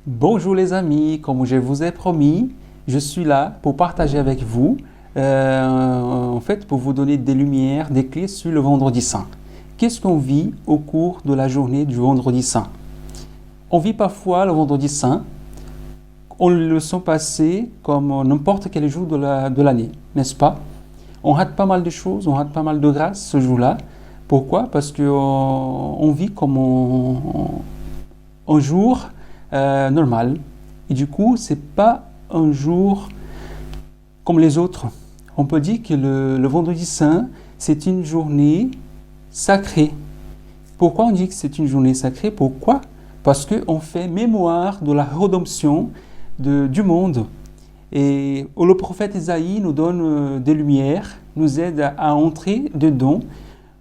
Bonjour les amis, comme je vous ai promis, je suis là pour partager avec vous, pour vous donner des lumières, des clés sur le vendredi saint. Qu'est-ce qu'on vit au cours de la journée du vendredi saint? On vit parfois le vendredi saint, on le sent passer comme n'importe quel jour de l'année, n'est-ce pas? On rate pas mal de choses, on rate pas mal de grâces ce jour-là. Pourquoi? Parce qu'on vit comme un jour normal. Et du coup, c'est pas un jour comme les autres. On peut dire que le vendredi saint, c'est une journée sacrée. Pourquoi on dit que c'est une journée sacrée? Pourquoi? Parce qu'on fait mémoire de la rédemption du monde. Et le prophète Isaïe nous donne des lumières, nous aide à entrer dedans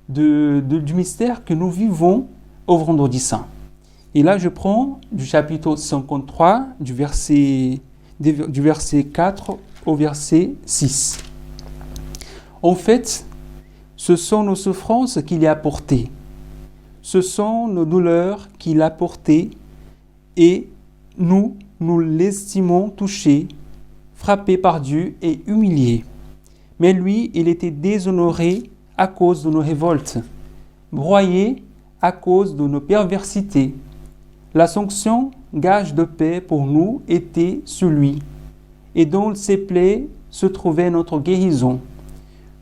du mystère que nous vivons au vendredi saint. Et là, je prends du chapitre 53, du verset 4 au verset 6. En fait, ce sont nos souffrances qu'il a portées. Ce sont nos douleurs qu'il a portées et nous l'estimons touché, frappé par Dieu et humilié. Mais lui, il était déshonoré à cause de nos révoltes, broyé à cause de nos perversités. La sanction, gage de paix pour nous, était sur lui, et dans ses plaies se trouvait notre guérison.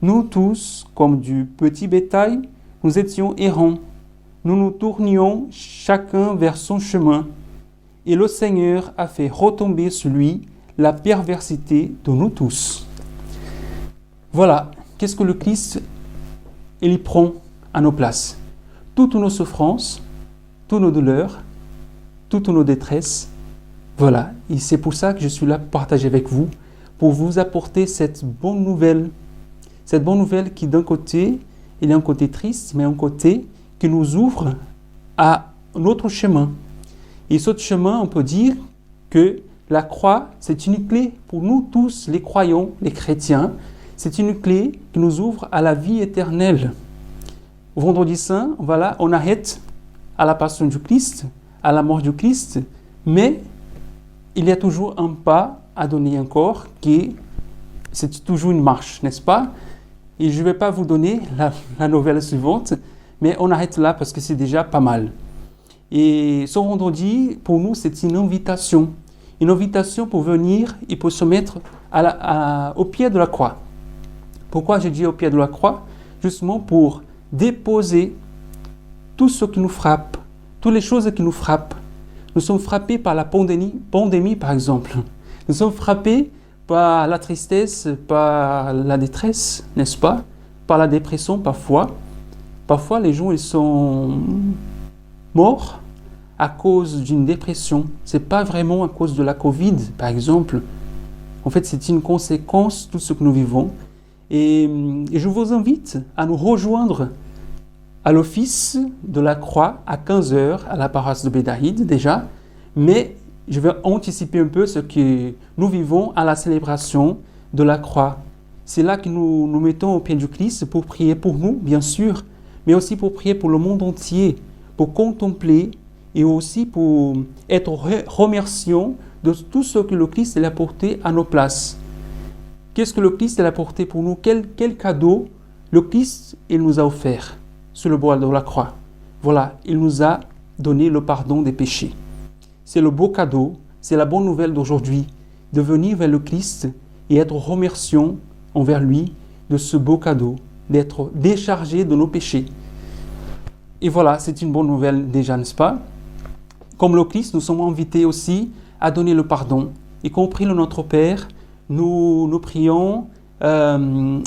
Nous tous, comme du petit bétail, nous étions errants. Nous nous tournions chacun vers son chemin, et le Seigneur a fait retomber sur lui la perversité de nous tous. Voilà, qu'est-ce que le Christ il prend à nos places? Toutes nos souffrances, toutes nos douleurs, toutes nos détresses. Voilà, et c'est pour ça que je suis là pour partager avec vous, pour vous apporter cette bonne nouvelle. Cette bonne nouvelle qui d'un côté, il y a un côté triste, mais un côté qui nous ouvre à notre chemin. Et ce chemin, on peut dire que la croix, c'est une clé pour nous tous, les croyants, les chrétiens. C'est une clé qui nous ouvre à la vie éternelle. Au vendredi saint, voilà, on arrête à la passion du Christ, à la mort du Christ, mais il y a toujours un pas à donner encore, c'est toujours une marche, n'est-ce pas? Et je ne vais pas vous donner la nouvelle suivante, mais on arrête là parce que c'est déjà pas mal. Et ce vendredi, pour nous, c'est une invitation pour venir et pour se mettre au pied de la croix. Pourquoi je dis au pied de la croix? Justement pour déposer tout ce qui nous frappe, toutes les choses qui nous frappent. Nous sommes frappés par la pandémie par exemple. Nous sommes frappés par la tristesse, par la détresse, n'est-ce pas? Par la dépression parfois. Parfois les gens ils sont morts à cause d'une dépression. Ce n'est pas vraiment à cause de la Covid par exemple. En fait c'est une conséquence de tout ce que nous vivons. Et je vous invite à nous rejoindre à l'office de la croix à 15h à la paroisse de Bédaride déjà, mais je vais anticiper un peu ce que nous vivons à la célébration de la croix. C'est là que nous nous mettons au pied du Christ pour prier pour nous, bien sûr, mais aussi pour prier pour le monde entier, pour contempler et aussi pour être remerciant de tout ce que le Christ a apporté à nos places. Qu'est-ce que le Christ a apporté pour nous? Quel cadeau le Christ il nous a offert sur le bois de la croix? Voilà, il nous a donné le pardon des péchés. C'est le beau cadeau, c'est la bonne nouvelle d'aujourd'hui, de venir vers le Christ et être remerciant envers lui de ce beau cadeau, d'être déchargé de nos péchés. Et voilà, c'est une bonne nouvelle déjà, n'est-ce pas? Comme le Christ, nous sommes invités aussi à donner le pardon. Y compris le Notre Père, nous prions en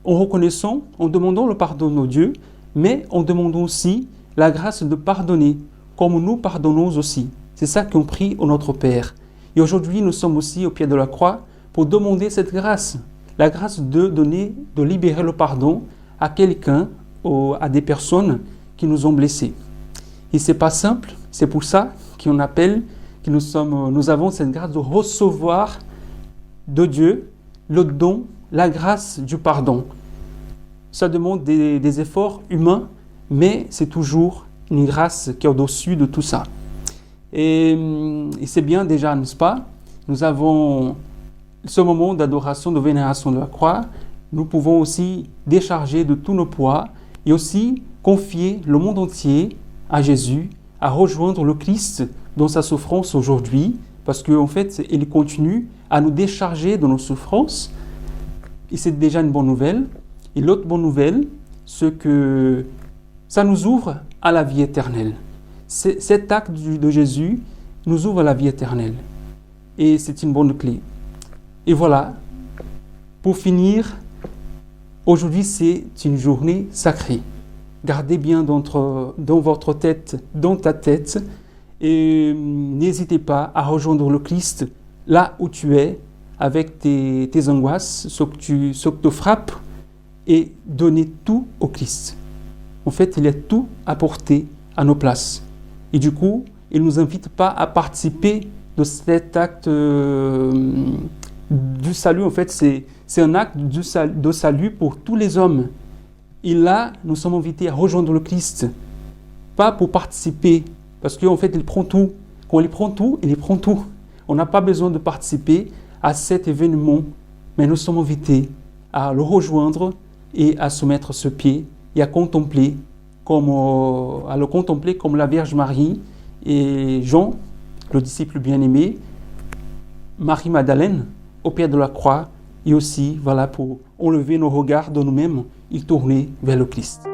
reconnaissant, en demandant le pardon de Dieu, mais en demandant aussi la grâce de pardonner, comme nous pardonnons aussi. C'est ça qu'on prie au Notre Père. Et aujourd'hui, nous sommes aussi au pied de la croix pour demander cette grâce, la grâce de donner, de libérer le pardon à quelqu'un, à des personnes qui nous ont blessés. Et c'est pas simple, c'est pour ça qu'on appelle, que nous avons cette grâce de recevoir de Dieu le don, la grâce du pardon. Ça demande des efforts humains, mais c'est toujours une grâce qui est au-dessus de tout ça. Et c'est bien déjà, n'est-ce pas? Nous avons ce moment d'adoration, de vénération de la croix. Nous pouvons aussi décharger de tous nos poids et aussi confier le monde entier à Jésus, à rejoindre le Christ dans sa souffrance aujourd'hui, parce qu'en fait, il continue à nous décharger de nos souffrances. Et c'est déjà une bonne nouvelle. Et l'autre bonne nouvelle, c'est que ça nous ouvre à la vie éternelle. Cet acte de Jésus nous ouvre à la vie éternelle. Et c'est une bonne clé. Et voilà, pour finir, aujourd'hui c'est une journée sacrée. Gardez bien dans votre tête, dans ta tête, et n'hésitez pas à rejoindre le Christ là où tu es, avec tes angoisses, ce que te frappe, et donner tout au Christ. En fait, il est tout apporté à nos places. Et du coup, il ne nous invite pas à participer de cet acte du salut. En fait, c'est un acte de salut pour tous les hommes. Et là, nous sommes invités à rejoindre le Christ. Pas pour participer, parce qu'en fait, il prend tout. Quand il prend tout, il prend tout. On n'a pas besoin de participer à cet événement, mais nous sommes invités à le rejoindre et à se mettre ce pied et à le contempler comme la Vierge Marie et Jean, le disciple bien-aimé, Marie-Madeleine, au pied de la croix, et aussi, voilà, pour enlever nos regards de nous-mêmes et tourner vers le Christ.